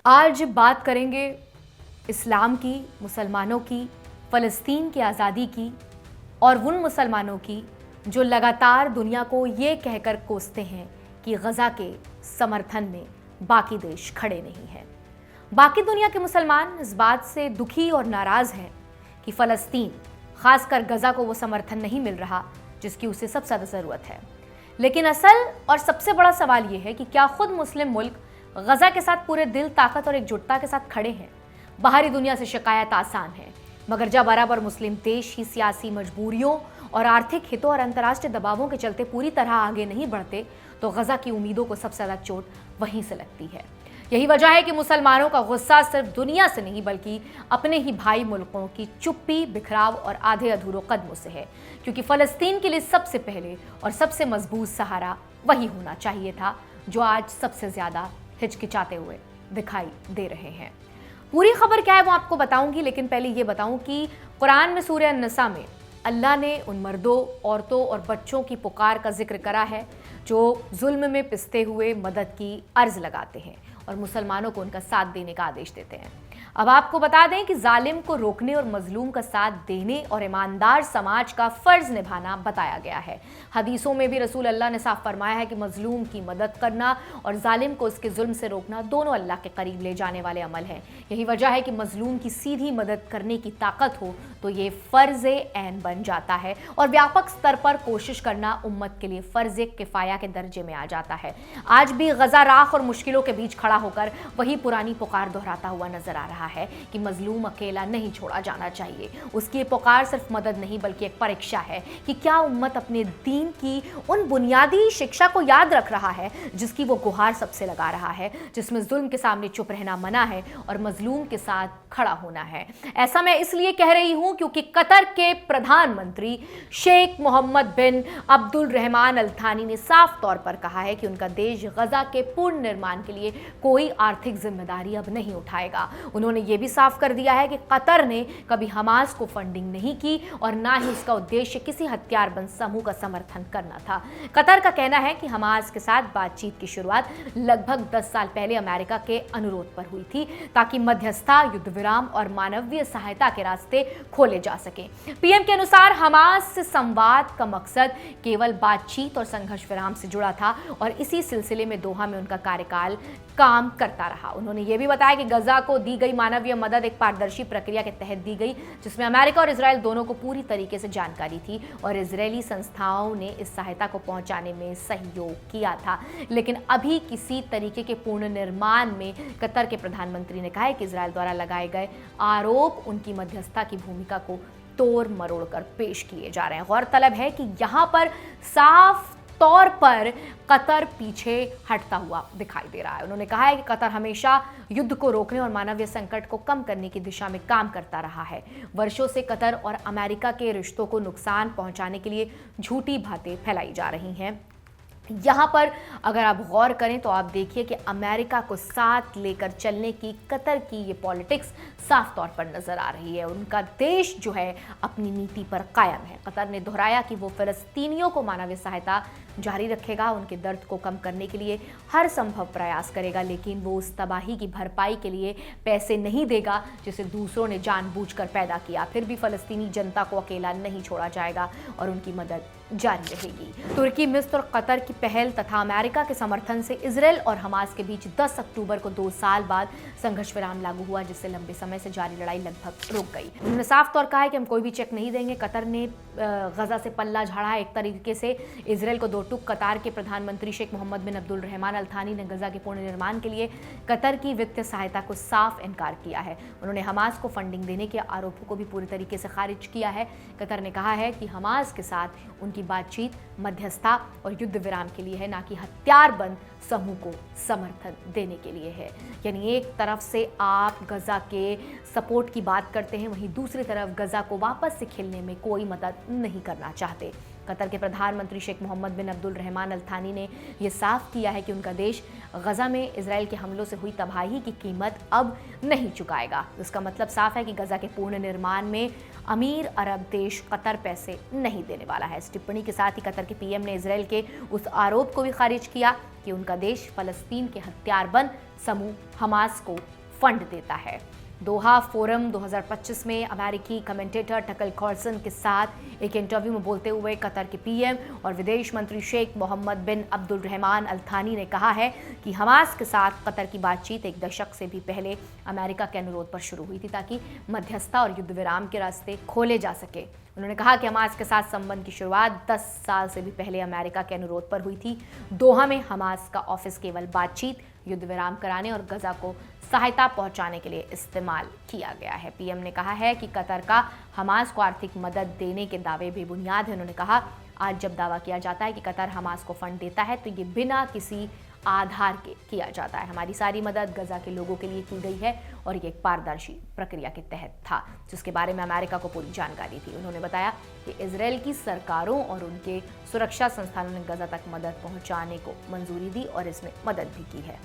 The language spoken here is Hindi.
आज बात करेंगे इस्लाम की, मुसलमानों की, फ़लस्तीन की आज़ादी की और उन मुसलमानों की जो लगातार दुनिया को ये कहकर कोसते हैं कि गज़ा के समर्थन में बाकी देश खड़े नहीं हैं। बाकी दुनिया के मुसलमान इस बात से दुखी और नाराज़ हैं कि फ़लस्तीन, ख़ासकर गज़ा को वो समर्थन नहीं मिल रहा जिसकी उसे सबसे ज़्यादा ज़रूरत है। लेकिन असल और सबसे बड़ा सवाल ये है कि क्या खुद मुस्लिम मुल्क गज़ा के साथ पूरे दिल, ताकत और एकजुटता के साथ खड़े हैं? बाहरी दुनिया से शिकायत आसान है, मगर जब अरब और मुस्लिम देश ही सियासी मजबूरियों और आर्थिक हितों और अंतर्राष्ट्रीय दबावों के चलते पूरी तरह आगे नहीं बढ़ते तो गज़ा की उम्मीदों को सबसे ज़्यादा चोट वहीं से लगती है। यही वजह है कि मुसलमानों का गुस्सा सिर्फ दुनिया से नहीं बल्कि अपने ही भाई मुल्कों की चुप्पी, बिखराव और आधे अधूरों कदमों से है, क्योंकि फ़लस्तीन के लिए सबसे पहले और सबसे मजबूत सहारा वही होना चाहिए था जो आज सबसे ज़्यादा हिचकिचाते हुए दिखाई दे रहे हैं। पूरी खबर क्या है वो आपको बताऊंगी, लेकिन पहले ये बताऊं कि कुरान में सूरह अन-निसा में अल्लाह ने उन मर्दों, औरतों और बच्चों की पुकार का जिक्र करा है जो जुल्म में पिसते हुए मदद की अर्ज लगाते हैं और मुसलमानों को उनका साथ देने का आदेश देते हैं। अब आपको बता दें कि जालिम को रोकने और मजलूम का साथ देने और ईमानदार समाज का फर्ज निभाना बताया गया है। हदीसों में भी रसूल अल्लाह ने साफ फरमाया है कि मजलूम की मदद करना और जालिम को उसके जुल्म से रोकना दोनों अल्लाह के करीब ले जाने वाले अमल हैं। यही वजह है कि मजलूम की सीधी मदद करने की ताकत हो तो ये फर्ज ऐन बन जाता है और व्यापक स्तर पर कोशिश करना उम्मत के लिए फर्ज किफाया के दर्जे में आ जाता है। आज भी गज़ा राख और मुश्किलों के बीच खड़ा होकर वही पुरानी पुकार दोहराता हुआ नजर आ रहा है कि मजलूम अकेला नहीं छोड़ा जाना चाहिए। उसकी पुकार सिर्फ मदद नहीं बल्कि एक परीक्षा है कि क्या उम्मत अपने दीन की उन बुनियादी शिक्षा को याद रख रहा है जिसकी वो गुहार सबसे लगा रहा है, जिसमें जुल्म के सामने चुप रहना मना है और मजलूम के साथ खड़ा होना है। ऐसा मैं इसलिए कह रही हूं क्योंकि कतर के प्रधानमंत्री शेख मोहम्मद बिन अब्दुल रहमान अल थानी ने साफ तौर पर कहा है कि उनका देश गज़ा के पूर्ण निर्माण के लिए कोई आर्थिक जिम्मेदारी अब नहीं उठाएगा। उन्होंने ये भी साफ कर दिया है कि कतर ने कभी हमास को फंडिंग नहीं की और ना ही उसका उद्देश्य किसी हथियारबंद समूह का समर्थन करना था। कतर का कहना है कि हमास के साथ बातचीत की शुरुआत लगभग 10 साल पहले अमेरिका के अनुरोध पर हुई थी ताकि मध्यस्थता, युद्ध विराम और मानवीय सहायता के रास्ते खोले जा सके। पीएम के अनुसार हमास से संवाद का मकसद केवल बातचीत और संघर्ष विराम से जुड़ा था और इसी सिलसिले में दोहा में उनका कार्यकाल काम करता रहा। उन्होंने ये भी बताया कि गज़ा को दी गई मानवीय मदद एक पारदर्शी प्रक्रिया के तहत दी गई जिसमें अमेरिका और इजराइल दोनों को पूरी तरीके से जानकारी थी और इजरायली संस्थाओं ने इस सहायता को पहुंचाने में सहयोग किया था। लेकिन अभी किसी तरीके के पूर्ण निर्माण में कतर के प्रधानमंत्री ने कहा है कि इजराइल द्वारा लगाए गए आरोप उनकी मध्यस्थता की भूमिका को तोड़ मरोड़ कर पेश किए जा रहे हैं। गौरतलब है कि यहाँ पर साफ तौर पर कतर पीछे हटता हुआ दिखाई दे रहा है। उन्होंने कहा है कि कतर हमेशा युद्ध को रोकने और मानवीय संकट को कम करने की दिशा में काम करता रहा है। वर्षों से कतर और अमेरिका के रिश्तों को नुकसान पहुंचाने के लिए झूठी बातें फैलाई जा रही हैं। यहाँ पर अगर आप गौर करें तो आप देखिए कि अमेरिका को साथ लेकर चलने की कतर की ये पॉलिटिक्स साफ तौर पर नजर आ रही है। उनका देश जो है अपनी नीति पर कायम है। कतर ने दोहराया कि वो फ़लस्तीनियों को मानवीय सहायता जारी रखेगा, उनके दर्द को कम करने के लिए हर संभव प्रयास करेगा, लेकिन वो उस तबाही की भरपाई के लिए पैसे नहीं देगा जिसे दूसरों ने जानबूझकर पैदा किया। फिर भी फ़लस्तीनी जनता को अकेला नहीं छोड़ा जाएगा और उनकी मदद जारी रहेगी। तुर्की, मिस्र और कतर की पहल तथा अमेरिका के समर्थन से इजराइल और हमास के बीच 10 अक्टूबर को 2 साल बाद संघर्ष विराम लागू हुआ, जिससे लंबे समय से जारी लड़ाई लगभग रुक गई। उन्होंने साफ तौर कहा है कि हम कोई भी चेक नहीं देंगे। कतर ने गज़ा से पल्ला झाड़ा है एक तरीके से। इजराइल को दो टूक कतार के प्रधानमंत्री शेख मोहम्मद बिन अब्दुल रहमान अल थानी ने गज़ा के पूर्ण निर्माण के लिए कतर की वित्तीय सहायता को साफ इनकार किया है। उन्होंने हमास को फंडिंग देने के आरोपों को भी पूरी तरीके से खारिज किया है। कतर ने कहा है कि हमास के साथ उनकी बातचीत मध्यस्थता और युद्ध विराम के लिए है, ना कि हथियारबंद समूह को समर्थन देने के लिए है। यानी एक तरफ से आप गज़ा के सपोर्ट की बात करते हैं, वहीं दूसरी तरफ गज़ा को वापस से खिलने में कोई मदद नहीं करना चाहते। कतर के प्रधानमंत्री शेख मोहम्मद बिन अब्दुल रहमान अल थानी ने यह साफ किया है कि उनका देश गज़ा में इजराइल के हमलों से हुई तबाही की कीमत अब नहीं चुकाएगा। इसका मतलब साफ है कि गज़ा के पूर्ण निर्माण में अमीर अरब देश कतर पैसे नहीं देने वाला है। इस टिप्पणी के साथ ही कतर के पीएम ने इजराइल के उस आरोप को भी खारिज किया कि उनका देश फ़लस्तीन के हथियारबंद समूह हमास को फंड देता है। दोहा फोरम 2025 में अमेरिकी कमेंटेटर टकर कार्लसन के साथ एक इंटरव्यू में बोलते हुए कतर के पीएम और विदेश मंत्री शेख मोहम्मद बिन अब्दुलरहमान अल थानी ने कहा है कि हमास के साथ कतर की बातचीत एक दशक से भी पहले अमेरिका के अनुरोध पर शुरू हुई थी ताकि मध्यस्थता और युद्ध विराम के रास्ते खोले जा सके। उन्होंने कहा कि हमास के साथ संबंध की शुरुआत 10 साल से भी पहले अमेरिका के अनुरोध पर हुई थी। दोहा में हमास का ऑफिस केवल बातचीत, युद्ध विराम कराने और गजा को सहायता पहुंचाने के लिए इस्तेमाल किया गया है। पीएम ने कहा है कि कतर का हमास को आर्थिक मदद देने के दावे बेबुनियाद हैं। उन्होंने कहा, आज जब दावा किया जाता है कि कतर हमास को फंड देता है तो ये बिना किसी आधार के किया जाता है। हमारी सारी मदद गजा के लोगों के लिए की गई है और ये एक पारदर्शी प्रक्रिया के तहत था, जिसके बारे में अमेरिका को पूरी जानकारी थी। उन्होंने बताया कि इजरायल की सरकारों और उनके सुरक्षा संस्थानों ने गजा तक मदद पहुंचाने को मंजूरी दी और इसमें मदद भी की है।